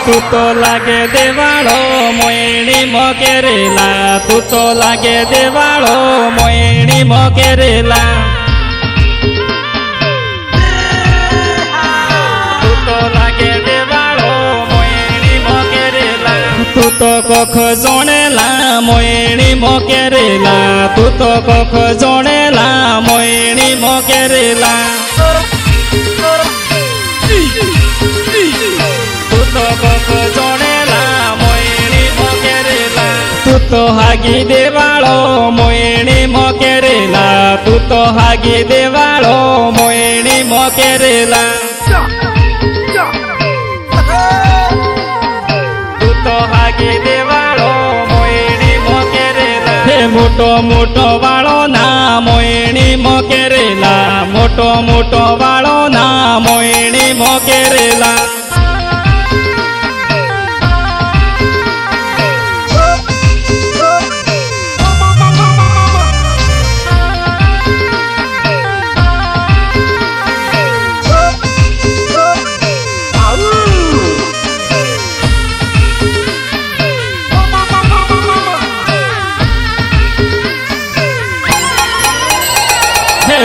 તું તો લાગે દેવાળો મોયણી મોકેરેલા તું તો લાગે દેવાળો મોયણી મોકેરેલા તું તો લાગે દેવાળો મોયણી મોકેરેલા તું તો કોખ જોણેલા મોયણી મોકેરેલા તું તો કોખ જોણેલા મોયણી મોકેરેલા તું તો હાગી દેવાળો મોયણી મોકેરેલા તું તો હાગી દેવાળો મોયણી મોકેરેલા તું તો હાગી દેવાળો મોયણી મોકેરેલા હે મોટો મોટો વાળો ના મોયણી મોકેરેલા મોટો મોટો વાળો ના મોયણી મોકેરેલા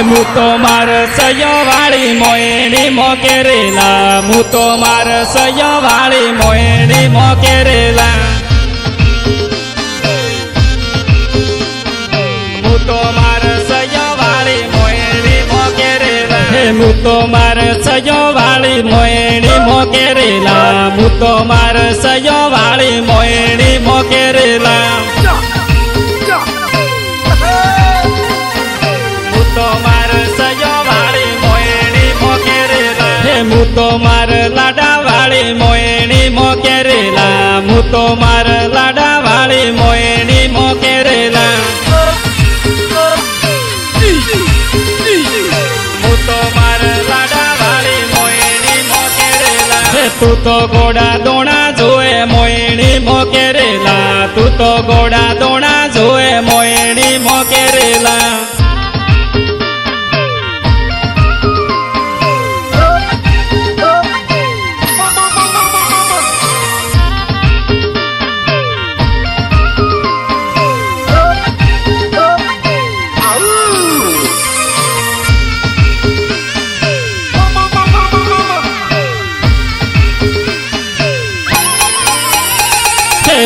હું તો માર સયોવાળી મોયણી મોકેરેલા હું તો માર સયોવાળી મોયણી મોકેરેલા હું તો માર સયોવાળી મોયણી મોકેરેલા હું તો માર સયોવાળી મોયણી મોકેરેલા હું તો માર સયોવાળી મોયણી મોકેરેલા હું તો માર લાડા વાળી મોયણી મોકેરેલા હું તો માર લાડા વાળી મોયણી મોકેરેલા હું તો માર લાડા વાળી મોયણી મોકેરેલા તું તો ગોડા દોણા જોએ મોયણી મોકેરેલા તું તો ગોડા દોણા જોએ મોયણી મોકેરેલા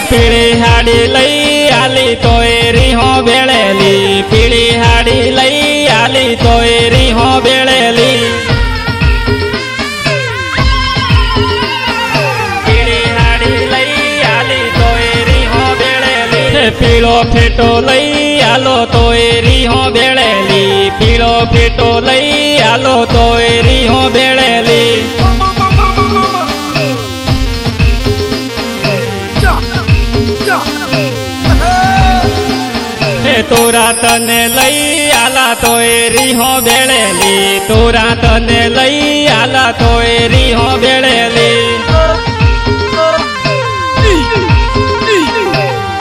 પીળી હાડી લઈ આલી તો રીહો બેળેલી પીળી હાડી લઈ આલી તો રીહો બેળેલી પીળી હાડી લઈ આલી તો રીહો બેળેલી પીળો ફેટો લઈ આલો તો રીહો બેળેલી પીળો ફેટો લઈ આલો તો રીહો બેળેલી તોરા તને લઈ આલા તો રીહો બેળેલી તોરા તને લઈ આલા તો રીહો બેળેલી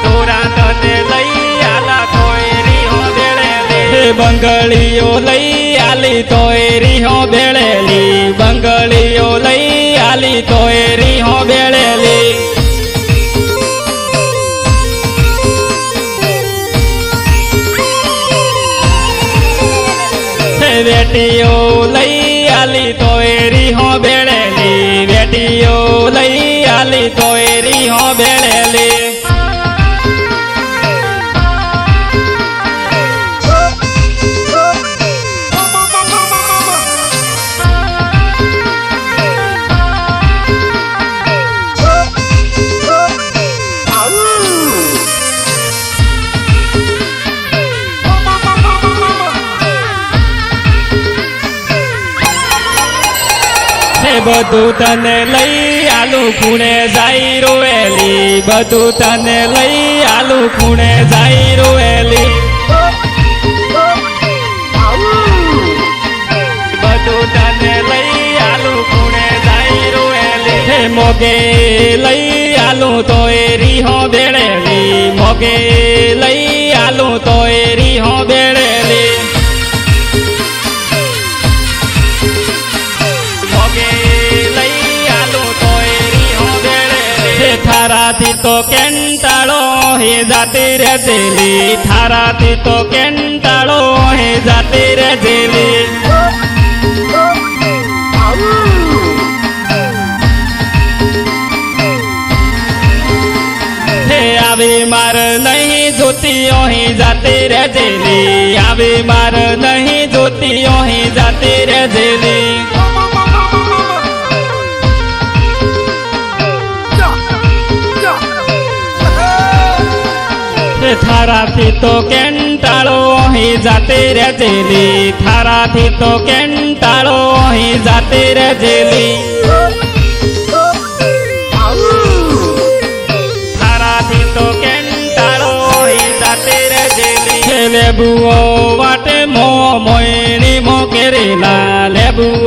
તોરા તને લઈ આલા તો રીહો બેળેલી બંગળીઓ લઈ આલી તો રીહો બેળેલી બંગળીઓ લઈ આલી તો રીહો બેળેલી વેટીઓ લઈ આલી તો રીહો બેળેલી વેટીઓ લઈ આલી તો રીહો બેળેલી બધું તને લઈ આલુ ખૂણે જાય રોવેલી બધું તને લઈ આલુ ખૂણે જાય રોવેલી બધું તને લઈ આલુ ખૂણે જાય રોવેલી મોગે લઈ આલુ તો રીહો બેળેલી મોગે લઈ આલુ તો રીહો બેળેલી મોગે લઈ આલુ તો રીહો બેળેલી કેંટાળો હે જાતી રે જેલી થારાથી તો કેંટાળો હે જાતી રે જેલી આવી માર નહીં જોતી અહીં જાતી રે જેલી આવી માર નહીં જોતી અહીં જાતી રે જેલી થારાથી તો કેંટાળો અહીં જાતી રે જેલી થારાથી તો કેંટાળો અહીં જાતી રે જેલી તો કેંટાળો જાતે રે જેલી લેબુઓ વાટે મો મોયણી મો કેરેલા લેબુઓ